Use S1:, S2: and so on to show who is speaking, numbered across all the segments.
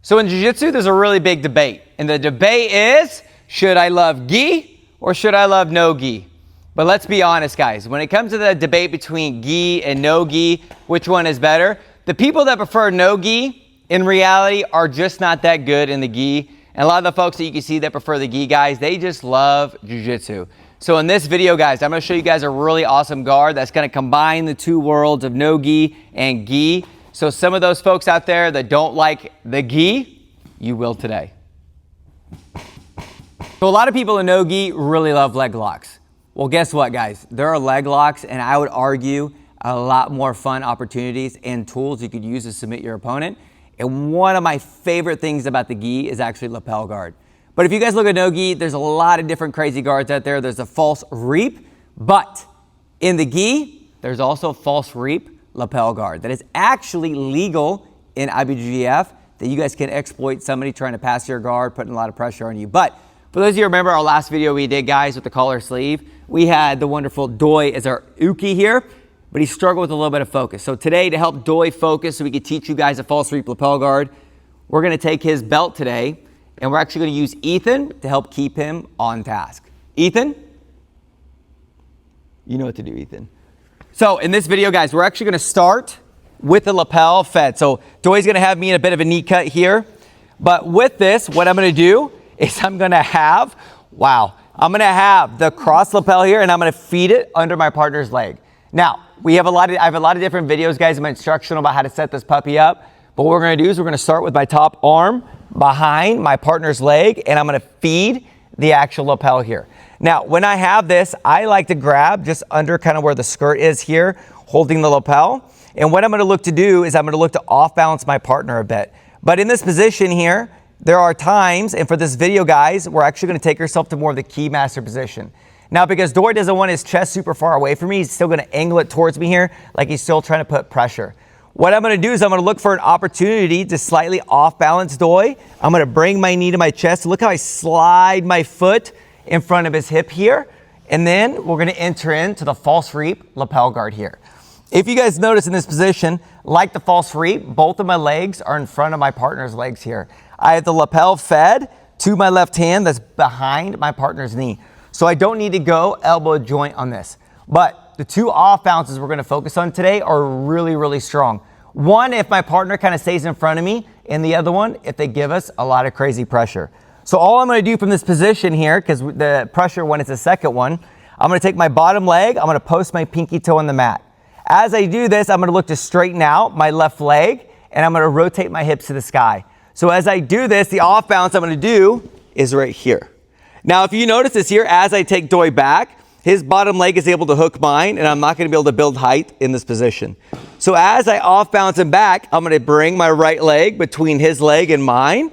S1: So in jiu-jitsu, there's a really big debate. And the debate is, should I love gi or should I love no gi? But let's be honest, guys. When it comes to the debate between gi and no gi, which one is better? The people that prefer no gi, in reality, are just not that good in the gi. And a lot of the folks that you can see that prefer the gi, guys, they just love jiu-jitsu. So in this video, guys, I'm going to show you guys a really awesome guard that's going to combine the two worlds of no gi and gi. So some of those folks out there that don't like the gi, you will today. So a lot of people in no gi really love leg locks. Well, guess what, guys? There are leg locks, and I would argue a lot more fun opportunities and tools you could use to submit your opponent. And one of my favorite things about the gi is actually lapel guard. But if you guys look at no gi, there's a lot of different crazy guards out there. There's a false reap, but in the gi, there's also false reap lapel guard that is actually legal in IBJJF, that you guys can exploit somebody trying to pass your guard, putting a lot of pressure on you. But for those of you who remember our last video we did, guys, with the collar sleeve, we had the wonderful Doi as our uke here, but he struggled with a little bit of focus. So today, to help Doi focus so we could teach you guys a false reap lapel guard, we're gonna take his belt today, and we're actually gonna use Ethan to help keep him on task. Ethan? You know what to do, Ethan. So in this video, guys, we're actually gonna start with the lapel fed. So Doi's gonna have me in a bit of a knee cut here. But with this, what I'm gonna do is I'm gonna have the cross lapel here, and I'm gonna feed it under my partner's leg. Now, I have a lot of different videos, guys, in my instructional about how to set this puppy up. But what we're gonna do is we're gonna start with my top arm behind my partner's leg, and I'm gonna feed the actual lapel here. Now, when I have this, I like to grab just under kind of where the skirt is here, holding the lapel. And what I'm gonna look to do is I'm gonna look to off balance my partner a bit. But in this position here, there are times, and for this video, guys, we're actually gonna take ourselves to more of the key master position. Now, because Doi doesn't want his chest super far away from me, he's still gonna angle it towards me here, like he's still trying to put pressure. What I'm gonna do is I'm gonna look for an opportunity to slightly off balance Doi. I'm gonna bring my knee to my chest. Look how I slide my foot in front of his hip here. And then we're gonna enter into the false reap lapel guard here. If you guys notice in this position, like the false reap, both of my legs are in front of my partner's legs here. I have the lapel fed to my left hand that's behind my partner's knee. So I don't need to go elbow joint on this. But the two off bounces we're gonna focus on today are really, really strong. One, if my partner kind of stays in front of me, and the other one, if they give us a lot of crazy pressure. So all I'm gonna do from this position here, because the pressure one is the second one, I'm gonna take my bottom leg, I'm gonna post my pinky toe on the mat. As I do this, I'm gonna look to straighten out my left leg, and I'm gonna rotate my hips to the sky. So as I do this, the off balance I'm gonna do is right here. Now, if you notice this here, as I take Doi back, his bottom leg is able to hook mine, and I'm not gonna be able to build height in this position. So as I off balance him back, I'm gonna bring my right leg between his leg and mine,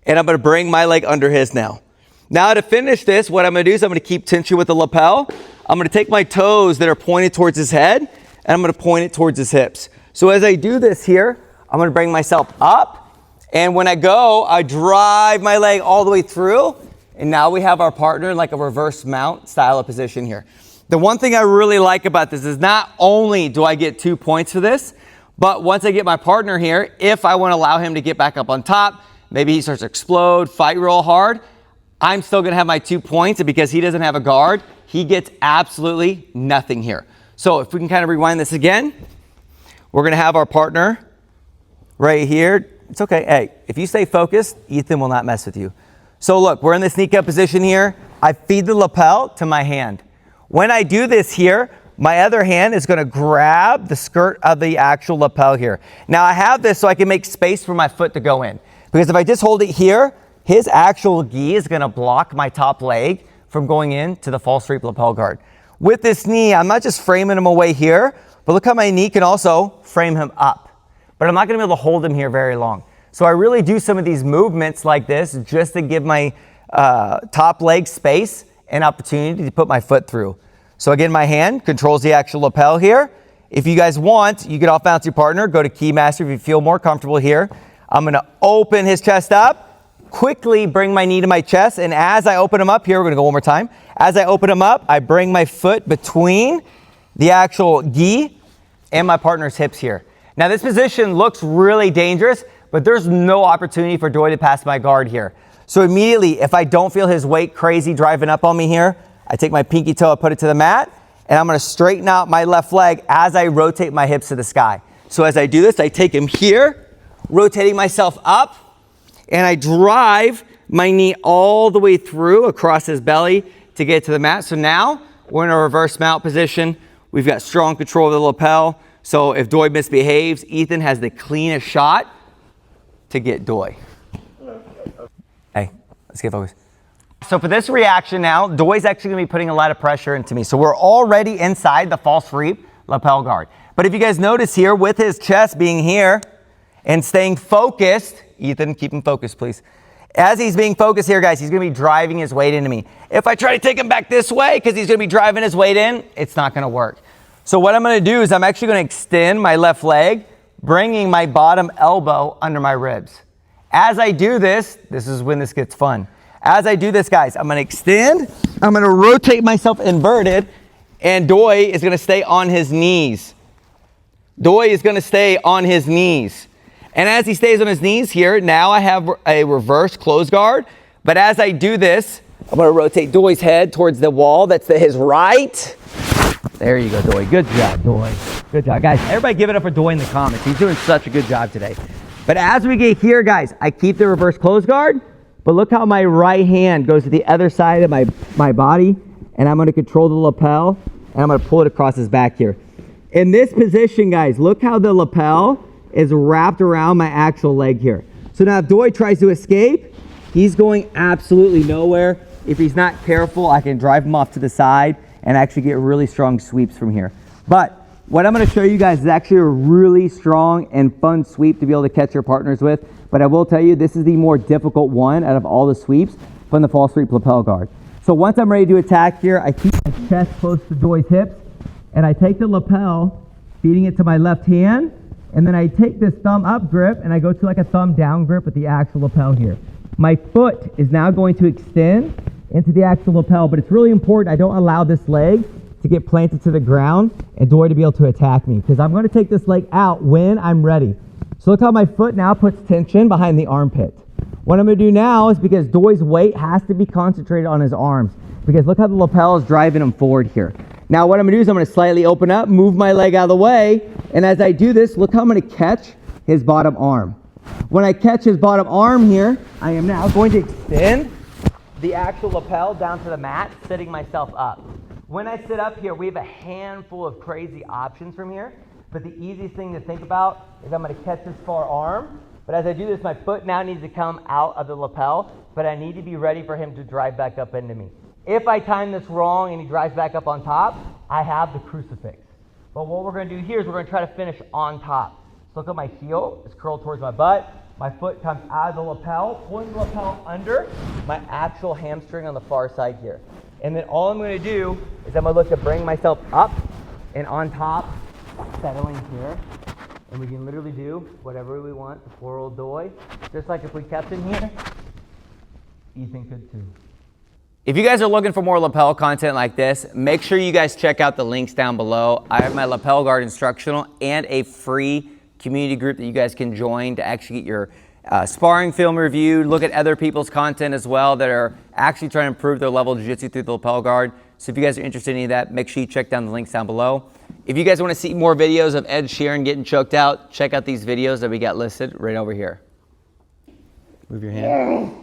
S1: and I'm gonna bring my leg under his now. Now to finish this, what I'm gonna do is I'm gonna keep tension with the lapel. I'm gonna take my toes that are pointed towards his head, and I'm gonna point it towards his hips. So as I do this here, I'm gonna bring myself up, and when I go, I drive my leg all the way through, and now we have our partner in like a reverse mount style of position here. The one thing I really like about this is not only do I get 2 points for this, but once I get my partner here, if I want to allow him to get back up on top, maybe he starts to explode, fight real hard, I'm still going to have my 2 points, and because he doesn't have a guard, he gets absolutely nothing here. So if we can kind of rewind this again, we're going to have our partner right here. It's okay. Hey, if you stay focused, Ethan will not mess with you. So look, we're in the sneak up position here. I feed the lapel to my hand. When I do this here, my other hand is gonna grab the skirt of the actual lapel here. Now I have this so I can make space for my foot to go in. Because if I just hold it here, his actual gi is gonna block my top leg from going into the false reap lapel guard. With this knee, I'm not just framing him away here, but look how my knee can also frame him up. But I'm not gonna be able to hold him here very long. So I really do some of these movements like this just to give my top leg space and opportunity to put my foot through. So again, my hand controls the actual lapel here. If you guys want, you can off balance your partner, go to Key Master if you feel more comfortable here. I'm gonna open his chest up, quickly bring my knee to my chest, and as I open him up here, we're gonna go one more time. As I open him up, I bring my foot between the actual gi and my partner's hips here. Now this position looks really dangerous, but there's no opportunity for Doy to pass my guard here. So immediately, if I don't feel his weight crazy driving up on me here, I take my pinky toe, I put it to the mat, and I'm gonna straighten out my left leg as I rotate my hips to the sky. So as I do this, I take him here, rotating myself up, and I drive my knee all the way through across his belly to get to the mat. So now we're in a reverse mount position. We've got strong control of the lapel. So if Doy misbehaves, Ethan has the cleanest shot to get Doy. Hey, let's get focused. So for this reaction now, Doy's actually gonna be putting a lot of pressure into me. So we're already inside the false sweep lapel guard. But if you guys notice here, with his chest being here and staying focused, Ethan, keep him focused, please. As he's being focused here, guys, he's gonna be driving his weight into me. If I try to take him back this way, because he's gonna be driving his weight in, it's not gonna work. So what I'm gonna do is I'm actually gonna extend my left leg, bringing my bottom elbow under my ribs. As I do this, this is when this gets fun. As I do this, guys, I'm gonna extend, I'm gonna rotate myself inverted, and Doy is gonna stay on his knees. Doy is gonna stay on his knees. And as he stays on his knees here, now I have a reverse close guard. But as I do this, I'm gonna rotate Doy's head towards the wall that's to his right. There you go, Doy. Good job, Doy. Good job. Guys, everybody give it up for Doy in the comments. He's doing such a good job today. But as we get here, guys, I keep the reverse close guard, but look how my right hand goes to the other side of my body, and I'm gonna control the lapel, and I'm gonna pull it across his back here. In this position, guys, look how the lapel is wrapped around my actual leg here. So now if Doy tries to escape, he's going absolutely nowhere. If he's not careful, I can drive him off to the side and actually get really strong sweeps from here. But what I'm gonna show you guys is actually a really strong and fun sweep to be able to catch your partners with. But I will tell you, this is the more difficult one out of all the sweeps from the false sweep lapel guard. So once I'm ready to attack here, I keep my chest close to Doy's hips, and I take the lapel, feeding it to my left hand, and then I take this thumb up grip and I go to like a thumb down grip with the actual lapel here. My foot is now going to extend into the actual lapel, but it's really important I don't allow this leg to get planted to the ground and Doy to be able to attack me, because I'm going to take this leg out when I'm ready. So look how my foot now puts tension behind the armpit. What I'm going to do now is, because Doy's weight has to be concentrated on his arms, because look how the lapel is driving him forward here. Now what I'm gonna do is I'm gonna slightly open up, move my leg out of the way, and as I do this, look how I'm gonna catch his bottom arm. When I catch his bottom arm here, I am now going to extend the actual lapel down to the mat, sitting myself up. When I sit up here, we have a handful of crazy options from here, but the easiest thing to think about is I'm gonna catch his far arm, but as I do this, my foot now needs to come out of the lapel, but I need to be ready for him to drive back up into me. If I time this wrong and he drives back up on top, I have the crucifix. But what we're gonna do here is we're gonna try to finish on top. So look at my heel, it's curled towards my butt. My foot comes out of the lapel, pulling the lapel under my actual hamstring on the far side here. And then all I'm gonna do is I'm gonna look to bring myself up and on top, settling here. And we can literally do whatever we want to poor old Doy. Just like if we kept him here, Ethan could too. If you guys are looking for more lapel content like this, make sure you guys check out the links down below. I have my lapel guard instructional and a free community group that you guys can join to actually get your sparring film reviewed, look at other people's content as well that are actually trying to improve their level of jiu-jitsu through the lapel guard. So if you guys are interested in any of that, make sure you check down the links down below. If you guys want to see more videos of Ed Sheeran getting choked out, check out these videos that we got listed right over here. Move your hand.